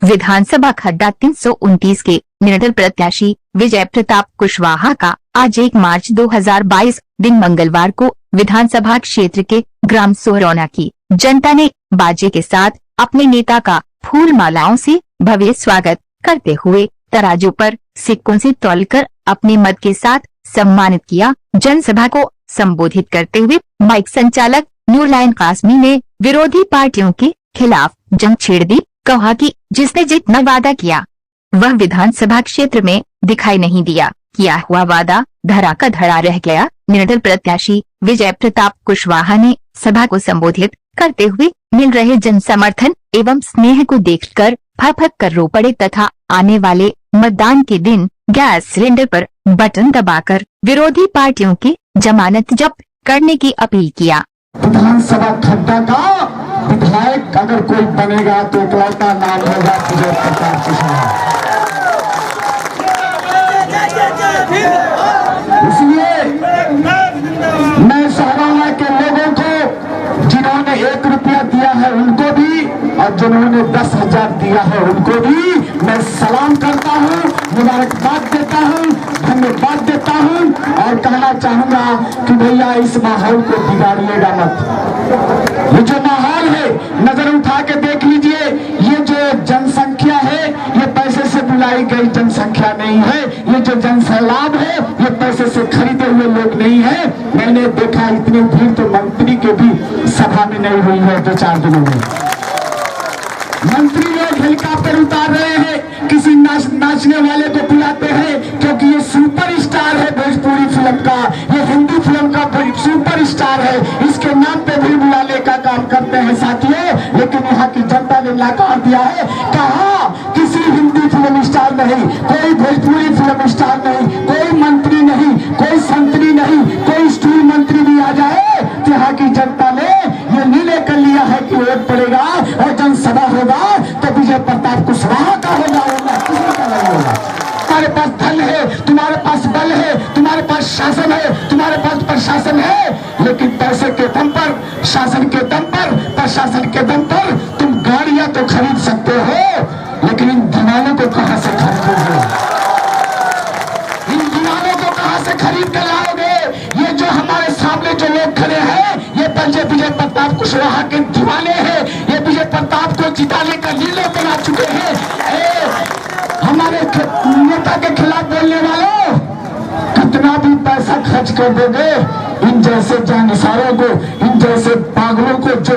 विधानसभा खड्डा 329 के निर्दल प्रत्याशी विजय प्रताप कुशवाहा का आज 1 मार्च 2022 दिन मंगलवार को विधानसभा क्षेत्र के ग्राम सोहरौना की जनता ने बाजे के साथ अपने नेता का फूल मालाओं से भव्य स्वागत करते हुए तराजू पर सिक्कों से तौलकर अपने मत के साथ सम्मानित किया। जनसभा को संबोधित करते हुए माइक संचालक नूरलाइन कासमी ने विरोधी पार्टियों के खिलाफ जंग छेड़ दी। कहा कि जिसने जितना वादा किया वह विधानसभा क्षेत्र में दिखाई नहीं दिया, किया हुआ वादा धरा का धरा रह गया। निर्दल प्रत्याशी विजय प्रताप कुशवाहा ने सभा को संबोधित करते हुए मिल रहे जन समर्थन एवं स्नेह को देखकर फक कर रो पड़े तथा आने वाले मतदान के दिन गैस सिलेंडर पर बटन दबाकर विरोधी पार्टियों की जमानत जब्त करने की अपील किया। विधानसभा खड्डा का विधायक अगर कोई बनेगा तो इकलौता नाम होगा विजय प्रताप कुशवाहा। इसलिए मैं सोहरौना के लोगों को जिन्होंने 1 रुपया दिया है उनको भी और जिन्होंने 10,000 दिया है उनको भी मैं सलाम करता हूँ, मुबारकबाद देता हूँ, धन्यवाद देता हूँ और कहना चाहूंगा कि भैया इस माहौल को बिगाड़िएगा मत। ये जो माहौल है नजर उठा के देख लीजिए, ये जो जनसंख्या है ये पैसे से बुलाई गई जनसंख्या नहीं है, ये जो जनसैलाब है ये पैसे से खरीदे हुए लोग नहीं है। मैंने देखा इतनी भीड़ तो मंत्री के भी सभा में नहीं हुई है 2-4 दिनों में। मंत्री लोग हेलीकॉप्टर उतार रहे हैं, किसी नाचने वाले को बुलाते हैं क्योंकि ये सुपर स्टार है भोजपुरी फिल्म का, ये हिंदी फिल्म का सुपर स्टार है, इसके नाम पे भी बुलाने का काम करते हैं साथियों। लेकिन यहाँ की जनता ने नकार दिया है, कहा किसी हिंदी फिल्म स्टार नहीं, कोई भोजपुरी फिल्म स्टार नहीं, कोई मंत्री नहीं, कोई संतरी नहीं, कोई स्टूल मंत्री भी आ जाए तो यहाँ की जनता ने ये निर्णय कर लिया है कि वोट पड़ेगा और जनसभा होगा तो विजय प्रताप कुशवाहा का होगा, किसी का नहीं होगा। तुम्हारे पास धन है, तुम्हारे पास बल है, तुम्हारे पास शासन है, तुम्हारे पास प्रशासन है, लेकिन पैसे के दम पर, शासन के दम पर, प्रशासन के दम पर तुम गाड़ियां तो खरीद सकते हो, लेकिन इन दीवानों को कहां से खरीदोगे? इन दीवानों को कहां से खरीद कर लाओगे? ये जो हमारे सामने जो लोग खड़े हैं ये विजय प्रताप कुशवाहा के दीवाने हैं, ये विजय प्रताप को जिताने का निर्णय बना चुके हैं। हमारे नेता के खिलाफ बोलने वालों, कितना भी पैसा खर्च कर दोगे इन जैसे जानिसारों को, इन जैसे पागलों को जो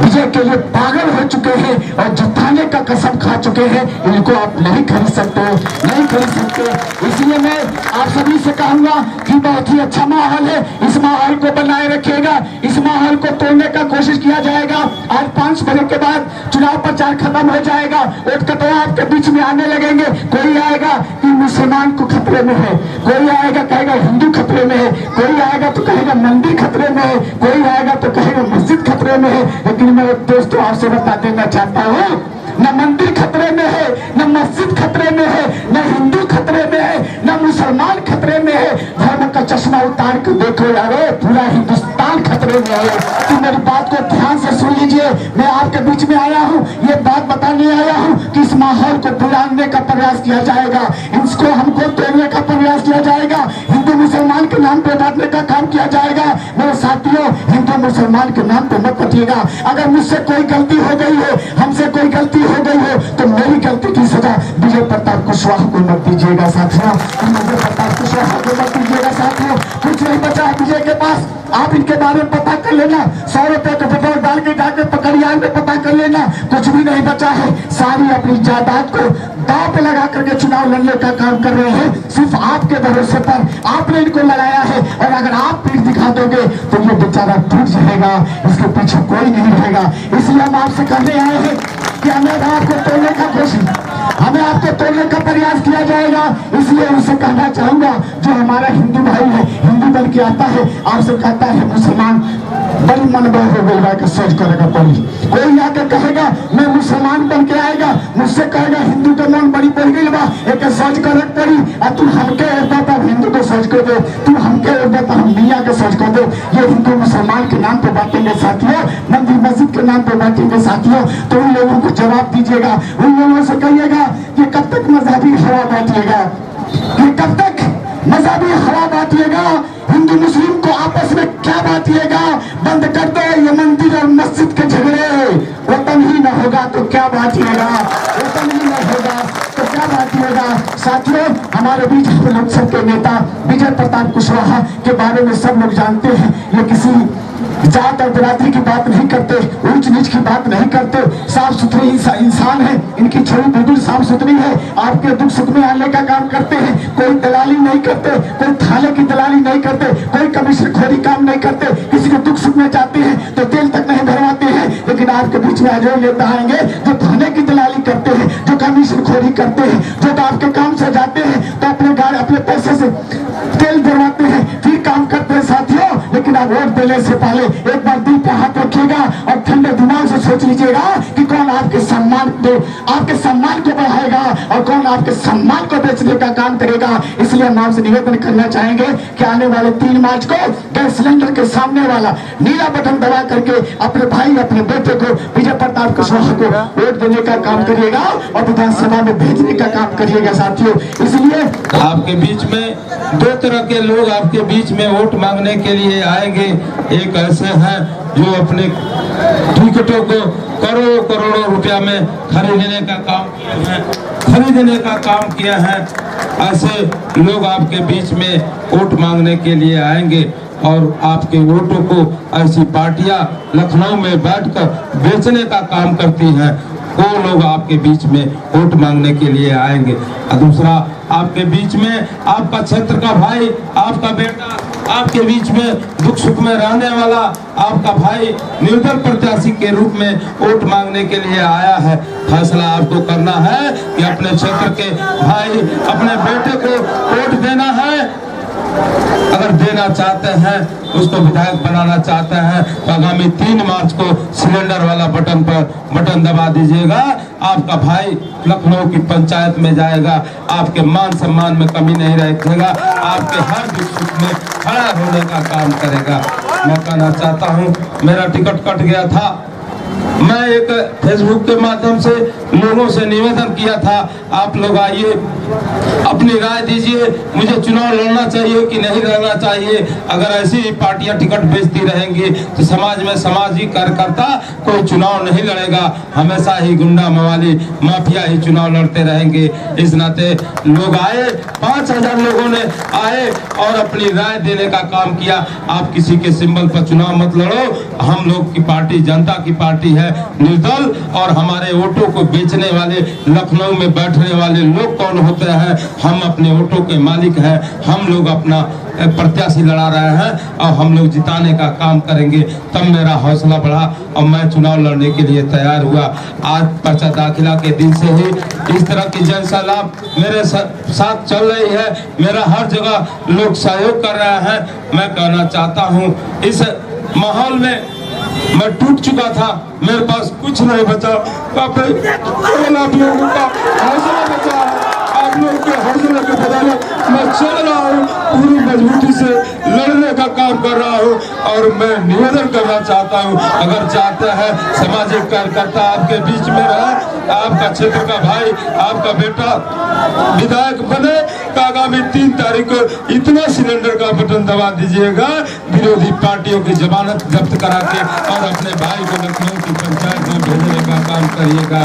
विजय के लिए पागल हो चुके हैं और जिताने का कसम खा चुके हैं, इनको आप नहीं खरीद सकते, नहीं खरीद सकते। इसलिए मैं आप सभी से कहूंगा कि बहुत ही अच्छा माहौल है, इस माहौल को बनाए रखिएगा, इस माहौल को तोड़ने का कोशिश किया जाएगा। आज 5 बजे के बाद चुनाव प्रचार खत्म हो जाएगा, वोट कटवा आपके बीच में आने लगेंगे। कोई आएगा कि मुसलमान को खतरे में है, कोई आएगा कहेगा हिंदू खतरे में है, कोई आएगा तो कहेगा मंदिर खतरे में है, कोई आएगा तो कहेगा मस्जिद खतरे में है। लेकिन मैं दोस्तों आपसे बता देना चाहता हूँ, न मंदिर खतरे में है, न मस्जिद खतरे में है, न हिंदू खतरे में है, न मुसलमान खतरे में है। धर्म का चश्मा उतार कर देखो यारो, पूरा हिंदुस्तान खतरे में है। तो मेरी बात को ध्यान से सुन लीजिए, मैं आपके बीच में आया हूँ, ये बात बताने आया हूँ कि इस माहौल को बुलाने का प्रयास किया जाएगा, इसको हमको तोड़ने का प्रयास किया जाएगा, हिंदू मुसलमान के नाम पे बांटने का काम किया जाएगा। मेरे साथियों, हिंदू मुसलमान के नाम पे मत बटिएगा। अगर मुझसे कोई गलती हो गई है, हमसे कोई गलती हो गई है तो मेरी गलती की सजा विजय प्रताप कुशवाहा को मत दीजिएगा साथियों, विजय प्रताप कुशवाहा को मत दीजिएगा साथियों। कुछ नहीं बचा है विजय के पास, आप इनके बारे में पता कर लेना, 100 रुपए का पेट्रोल डाल के जाके पकड़ियान में पता कर लेना, कुछ भी नहीं बचा है। सारी अपनी जायदाद को दांव पे लगा करके चुनाव लड़ने का काम कर रहे हैं, सिर्फ आपके भरोसे पर आपने इनको लगाया है। और अगर आप पीठ दिखा दोगे तो ये बेचारा टूट जाएगा, इसके पीछे कोई नहीं रहेगा। इसलिए हम आपसे कहने आए हैं कि हमें आपको तोड़ने का कोशिश हमें आपको तोड़ने का प्रयास किया जाएगा। इसलिए उनसे कहना चाहूंगा, जो हमारा हिंदू भाई है, हिंदू बन के आता है, आपसे कहता है मुसलमान बड़ी मन हो गई का सोच करेगा पड़ी। कोई आके कहेगा मैं मुसलमान बन के आएगा, मुझसे कहेगा हिंदू के मन बड़ी पड़ गई बा, एक सोच करे पड़ी। और तुम हमके तो हिंदू को सोच कर दो, तुम हमके तो हम मियाँ के सोच कर दो। ये हिंदू मुसलमान के नाम पे बांटेंगे साथियों, मंदिर मस्जिद के नाम पे बांटेंगे साथियों। तो उन लोगों को जवाब दीजिएगा, उन लोगों से कहिएगा कि कब तक मजहबी हवा बांटिएगा, कि कब तक मजहबी हवा बांटिएगा, हिंदू मुस्लिम को आपस में क्या बांटिएगा। बंद कर दो ये मंदिर और मस्जिद के झगड़े, वतन ही न होगा तो क्या बांटिएगा, वतन ही न होगा तो क्या बांटिएगा। साथियों, हमारे बीच लोक सबके नेता विजय प्रताप कुशवाहा के बारे में सब लोग जानते हैं। ये किसी जात और बिरादरी की बात नहीं करते, ऊंच नीच की बात नहीं करते, साफ सुथरे इंसान है। इनकी छवि बिल्कुल साफ सुथरी है। आपके दुख सुख में आने का काम करते हैं, कोई दलाली नहीं करते, कोई थाने की दलाली नहीं करते, कोई कमीशन खोरी काम नहीं करते। किसी को दुख सुख में जाते हैं तो तेल तक नहीं भरवाते हैं। लेकिन आपके बीच में अजय नेता आएंगे जो थाने की दलाली करते हैं, जो कमीशन खोरी करते हैं, जो तो आपके काम से जाते हैं तो अपने गाड़ी अपने पैसे से तेल भरवाते हैं, फिर काम करते हैं साथियों। लेकिन आप वोट देने से पहले एक बार दिल पे हाथ रखिएगा और ठंडे दिमाग से सोच लीजिएगा कि कौन आपके सम्मान को बढ़ाएगा और कौन आपके सम्मान को बेचने का काम करेगा। इसलिए हम आपसे निवेदन करना चाहेंगे कि आने वाले 3 मार्च को गैस सिलेंडर के सामने वाला नीला बटन दबा करके अपने भाई अपने बेटे को विजय प्रताप कुशवाहा को वोट देने का काम करिएगा और विधानसभा में भेजने का काम करिएगा साथियों। इसलिए आपके बीच में 2 तरह के लोग आपके बीच में वोट मांगने के लिए आएंगे। एक ऐसे हैं जो अपने टिकटों को करोड़ों रुपया में खरीदने का काम किया है। ऐसे लोग आपके बीच में वोट मांगने के लिए आएंगे और आपके वोटों को ऐसी पार्टियां लखनऊ में बैठकर बेचने का काम करती हैं। वो लोग आपके बीच में वोट मांगने के लिए आएंगे। और दूसरा, आपके बीच में आपका क्षेत्र का भाई, आपका बेटा, आपके बीच में दुख सुख में रहने वाला आपका भाई निर्दल प्रत्याशी के रूप में वोट मांगने के लिए आया है। फैसला आपको करना है कि अपने क्षेत्र के भाई, अपने बेटे को वोट देना है। अगर देना चाहते हैं, उसको विधायक बनाना चाहते हैं, तो आगामी 3 मार्च को सिलेंडर वाला बटन दबा दीजिएगा। आपका भाई लखनऊ की पंचायत में जाएगा, आपके मान सम्मान में कमी नहीं रखेगा, आपके हर दुख सुख में खड़ा होने का काम करेगा। मैं कहना चाहता हूँ, मेरा टिकट कट गया था, मैं एक फेसबुक के माध्यम से लोगों से निवेदन किया था, आप लोग आइए, अपनी राय दीजिए, मुझे चुनाव लड़ना चाहिए कि नहीं लड़ना चाहिए। अगर ऐसी ही पार्टियां टिकट बेचती रहेंगी तो समाज में सामाजिक कार्यकर्ता कोई चुनाव नहीं लड़ेगा, हमेशा ही गुंडा मवाली माफिया ही चुनाव लड़ते रहेंगे। इस नाते लोग आए, 5000 लोगों ने आए और अपनी राय देने का काम किया। आप किसी के सिंबल पर चुनाव मत लड़ो, हम लोग की पार्टी जनता की पार्टी है निर्दल, और हमारे वोटों को बेचने वाले लखनऊ में बैठने वाले लोग कौन होते हैं? हम अपने वोटों के मालिक हैं, हम लोग अपना प्रत्याशी लड़ा रहे हैं और हम लोग जिताने का काम करेंगे। तब मेरा हौसला बढ़ा और मैं चुनाव लड़ने के लिए तैयार हुआ। आज पर्चा दाखिला के दिन से ही इस तरह की जनसलाह मेरे साथ चल रही है, मेरा हर जगह लोग सहयोग कर रहे हैं। मैं कहना चाहता हूँ, इस माहौल में मैं टूट चुका था, मेरे पास कुछ नहीं बचा, आप लोगों का हौसला बचा है, आप लोगों के हौसले के बदले मैं चल रहा हूँ, पूरी मजबूती से लड़ने का काम कर रहा हूँ। और मैं निवेदन करना चाहता हूँ, अगर चाहते हैं सामाजिक कार्यकर्ता आपके बीच में रहे, आपका क्षेत्र का भाई, आपका बेटा विधायक बने, तो आगामी 3 तारीख को इतना सिलेंडर का बटन दबा दीजिएगा, विरोधी पार्टियों की जमानत जब्त करा के और अपने भाई को लखनऊ की पंचायत में भेजने का काम करिएगा।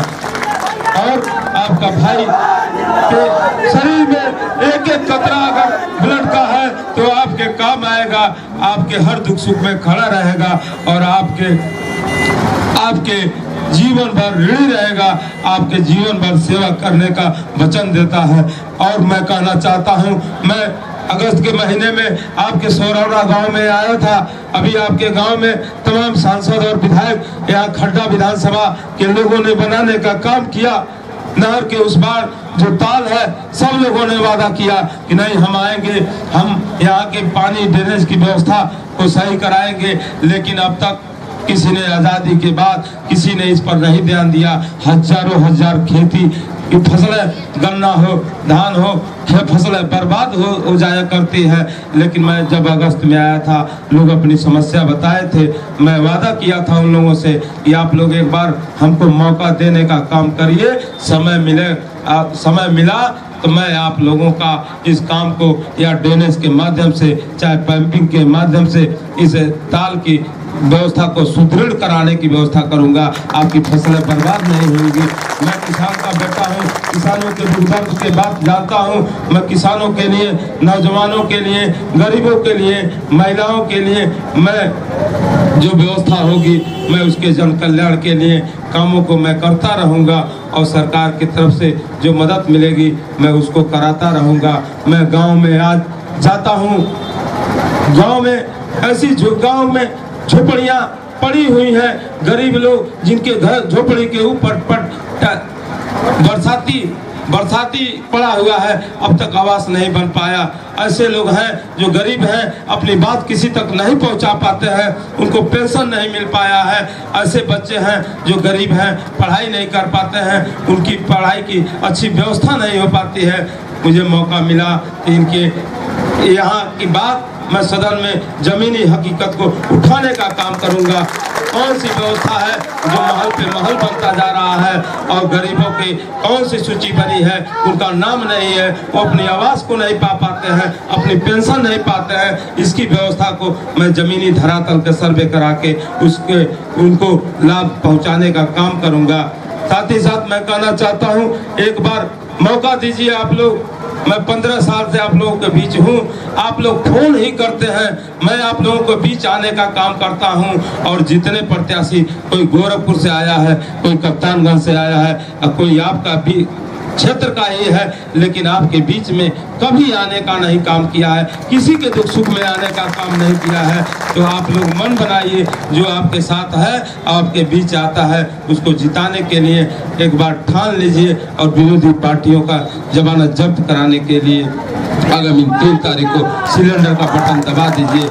और आपका भाई के शरीर में एक कतरा अगर ब्लड का है तो आपके काम आएगा, आपके हर दुख सुख में खड़ा रहेगा और आपके जीवन भर ऋणी रहेगा, आपके जीवन भर सेवा करने का वचन देता है। और मैं कहना चाहता हूँ, मैं अगस्त के महीने में आपके सोरौना गांव में आया था। अभी आपके गांव में तमाम सांसद और विधायक यहाँ खड्डा विधानसभा के लोगों ने बनाने का काम किया। नहर के उस बार जो ताल है, सब लोगों ने वादा किया कि नहीं हम आएंगे, हम यहाँ के पानी ड्रेनेज की व्यवस्था को सही कराएंगे। लेकिन अब तक किसी ने आजादी के बाद किसी ने इस पर नहीं ध्यान दिया। हजारों हजार खेती की फसलें, गन्ना हो, धान हो, फसलें बर्बाद हो जाया करती है। लेकिन मैं जब अगस्त में आया था, लोग अपनी समस्या बताए थे, मैं वादा किया था उन लोगों से कि आप लोग एक बार हमको मौका देने का काम करिए, समय मिला तो मैं आप लोगों का इस काम को या ड्रेनेज के माध्यम से, चाहे पंपिंग के माध्यम से इस ताल की व्यवस्था को सुदृढ़ कराने की व्यवस्था करूंगा। आपकी फसलें बर्बाद नहीं होंगी। मैं किसान का बेटा हूं, किसानों के दुख दर्द के बात जानता हूं। मैं किसानों के लिए, नौजवानों के लिए, गरीबों के लिए, महिलाओं के लिए मैं जो व्यवस्था होगी, मैं उसके जन कल्याण के लिए कामों को मैं करता रहूंगा और सरकार की तरफ से जो मदद मिलेगी मैं उसको कराता रहूंगा। मैं गांव में आज जाता हूं, गांव में ऐसी गांव में झोपड़ियां पड़ी हुई हैं, गरीब लोग जिनके घर झोपड़ी के ऊपर बरसाती पड़ा हुआ है, अब तक आवास नहीं बन पाया। ऐसे लोग हैं जो गरीब हैं, अपनी बात किसी तक नहीं पहुंचा पाते हैं, उनको पेंशन नहीं मिल पाया है। ऐसे बच्चे हैं जो गरीब हैं, पढ़ाई नहीं कर पाते हैं, उनकी पढ़ाई की अच्छी व्यवस्था नहीं हो पाती है। मुझे मौका मिला कि इनके यहाँ की बात मैं सदन में जमीनी हकीकत को उठाने का काम करूंगा। कौन सी व्यवस्था है जो महल पे महल बनता जा रहा है और गरीबों की कौन सी सूची बनी है, उनका नाम नहीं है, वो अपनी आवास को नहीं पा पाते हैं, अपनी पेंशन नहीं पाते हैं। इसकी व्यवस्था को मैं जमीनी धरातल के सर्वे करा के उनको लाभ पहुंचाने का काम करूंगा। साथ ही साथ मैं कहना चाहता हूं, एक बार मौका दीजिए आप लोग। मैं 15 साल से आप लोगों के बीच हूँ, आप लोग फोन ही करते हैं, मैं आप लोगों के बीच आने का काम करता हूँ। और जितने प्रत्याशी, कोई गोरखपुर से आया है, कोई कप्तानगंज से आया है, कोई आपका भी क्षेत्र का ही है, लेकिन आपके बीच में कभी आने का नहीं काम किया है, किसी के दुख सुख में आने का काम नहीं किया है। तो आप लोग मन बनाइए, जो आपके साथ है, आपके बीच आता है, उसको जिताने के लिए एक बार ठान लीजिए और विरोधी पार्टियों का जमानत जब्त कराने के लिए आगामी 3 तारीख को सिलेंडर का बटन दबा दीजिए।